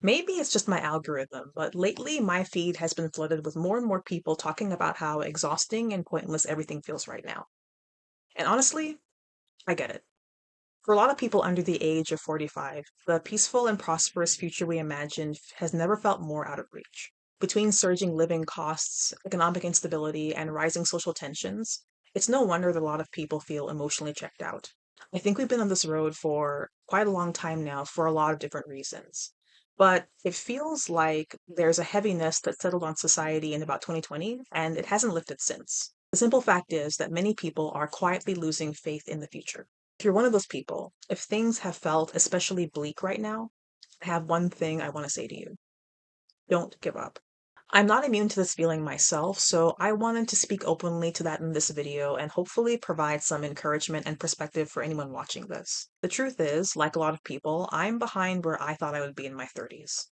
Maybe it's just my algorithm, but lately my feed has been flooded with more and more people talking about how exhausting and pointless everything feels right now. And honestly, I get it. For a lot of people under the age of 45, the peaceful and prosperous future we imagined has never felt more out of reach. Between surging living costs, economic instability, and rising social tensions, it's no wonder that a lot of people feel emotionally checked out. I think we've been on this road for quite a long time now for a lot of different reasons. But it feels like there's a heaviness that settled on society in about 2020, and it hasn't lifted since. The simple fact is that many people are quietly losing faith in the future. If you're one of those people, if things have felt especially bleak right now, I have one thing I want to say to you. Don't give up. I'm not immune to this feeling myself, so I wanted to speak openly to that in this video and hopefully provide some encouragement and perspective for anyone watching this. The truth is, like a lot of people, I'm behind where I thought I would be in my 30s.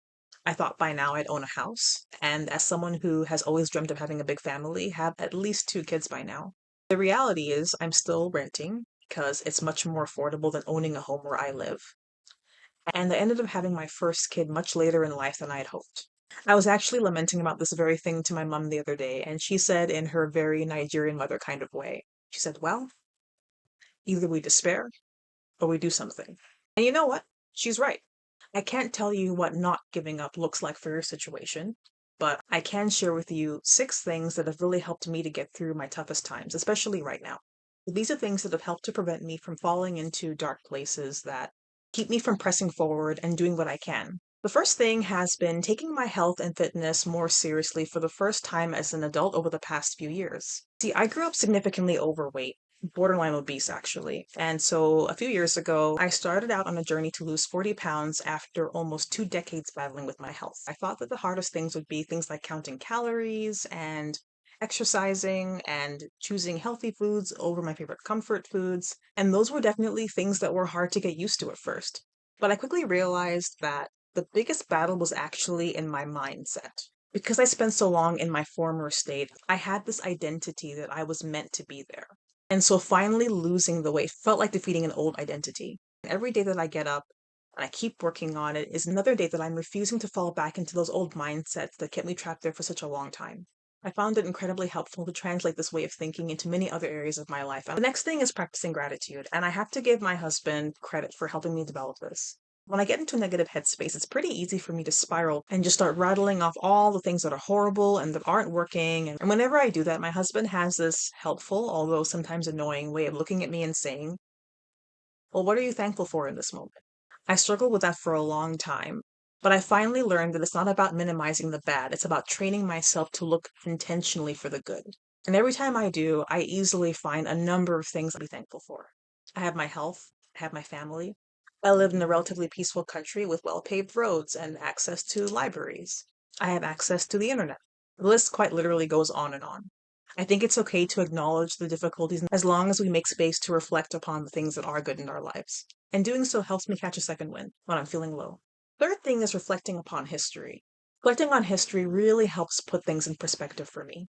I thought by now I'd own a house, and as someone who has always dreamt of having a big family, have at least two kids by now. The reality is I'm still renting because it's much more affordable than owning a home where I live. And I ended up having my first kid much later in life than I had hoped. I was actually lamenting about this very thing to my mom the other day, and she said in her very Nigerian mother kind of way, she said, well, either we despair or we do something. And you know what? She's right. I can't tell you what not giving up looks like for your situation, but I can share with you six things that have really helped me to get through my toughest times, especially right now. These are things that have helped to prevent me from falling into dark places that keep me from pressing forward and doing what I can. The first thing has been taking my health and fitness more seriously for the first time as an adult over the past few years. See, I grew up significantly overweight, borderline obese actually. And so a few years ago, I started out on a journey to lose 40 pounds after almost 2 decades battling with my health. I thought that the hardest things would be things like counting calories and exercising and choosing healthy foods over my favorite comfort foods. And those were definitely things that were hard to get used to at first. But I quickly realized that the biggest battle was actually in my mindset. Because I spent so long in my former state, I had this identity that I was meant to be there. And so finally losing the weight felt like defeating an old identity. Every day that I get up and I keep working on it is another day that I'm refusing to fall back into those old mindsets that kept me trapped there for such a long time. I found it incredibly helpful to translate this way of thinking into many other areas of my life. And the next thing is practicing gratitude, and I have to give my husband credit for helping me develop this. When I get into a negative headspace, it's pretty easy for me to spiral and just start rattling off all the things that are horrible and that aren't working. And whenever I do that, my husband has this helpful, although sometimes annoying, way of looking at me and saying, well, what are you thankful for in this moment? I struggled with that for a long time, but I finally learned that it's not about minimizing the bad, it's about training myself to look intentionally for the good. And every time I do, I easily find a number of things to be thankful for. I have my health, I have my family. I live in a relatively peaceful country with well paved roads and access to libraries. I have access to the internet. The list quite literally goes on and on. I think it's okay to acknowledge the difficulties as long as we make space to reflect upon the things that are good in our lives. And doing so helps me catch a second wind when I'm feeling low. Third thing is reflecting upon history. Reflecting on history really helps put things in perspective for me.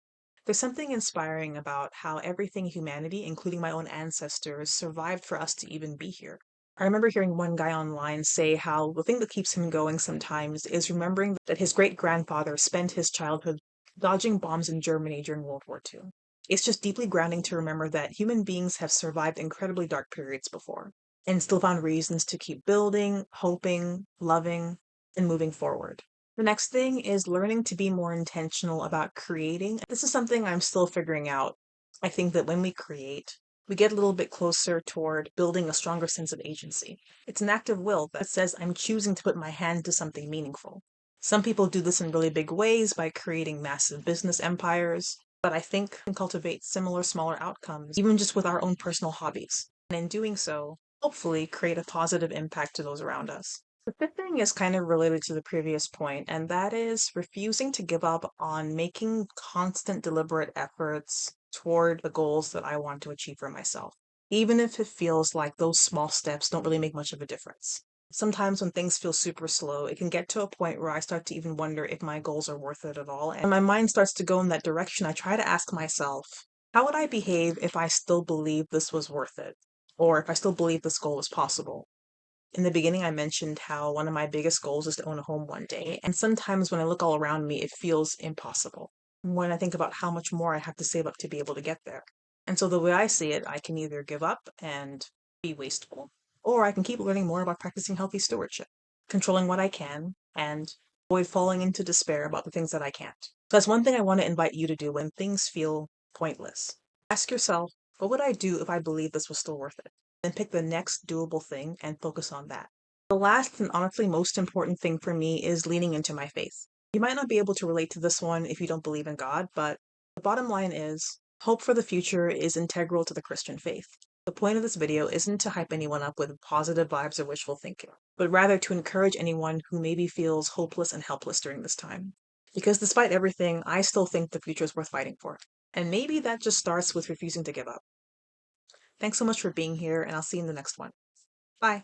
There's something inspiring about how everything humanity, including my own ancestors, survived for us to even be here. I remember hearing one guy online say how the thing that keeps him going sometimes is remembering that his great grandfather spent his childhood dodging bombs in Germany during World War II. It's just deeply grounding to remember that human beings have survived incredibly dark periods before and still found reasons to keep building, hoping, loving, and moving forward. The next thing is learning to be more intentional about creating. This is something I'm still figuring out. I think that when we create, we get a little bit closer toward building a stronger sense of agency. It's an act of will that says I'm choosing to put my hand to something meaningful. Some people do this in really big ways by creating massive business empires, but I think we can cultivate similar smaller outcomes, even just with our own personal hobbies. And in doing so, hopefully create a positive impact to those around us. The fifth thing is kind of related to the previous point, and that is refusing to give up on making constant, deliberate efforts toward the goals that I want to achieve for myself, even if it feels like those small steps don't really make much of a difference. Sometimes when things feel super slow, it can get to a point where I start to even wonder if my goals are worth it at all. And my mind starts to go in that direction. I try to ask myself, how would I behave if I still believed this was worth it? Or if I still believed this goal was possible? In the beginning, I mentioned how one of my biggest goals is to own a home one day, and sometimes when I look all around me, it feels impossible. When I think about how much more I have to save up to be able to get there. And so the way I see it, I can either give up and be wasteful, or I can keep learning more about practicing healthy stewardship, controlling what I can, and avoid falling into despair about the things that I can't. So that's one thing I want to invite you to do when things feel pointless. Ask yourself, what would I do if I believed this was still worth it? Then pick the next doable thing and focus on that. The last and honestly most important thing for me is leaning into my faith. You might not be able to relate to this one if you don't believe in God, but the bottom line is hope for the future is integral to the Christian faith. The point of this video isn't to hype anyone up with positive vibes or wishful thinking, but rather to encourage anyone who maybe feels hopeless and helpless during this time. Because despite everything, I still think the future is worth fighting for. And maybe that just starts with refusing to give up. Thanks so much for being here, and I'll see you in the next one. Bye.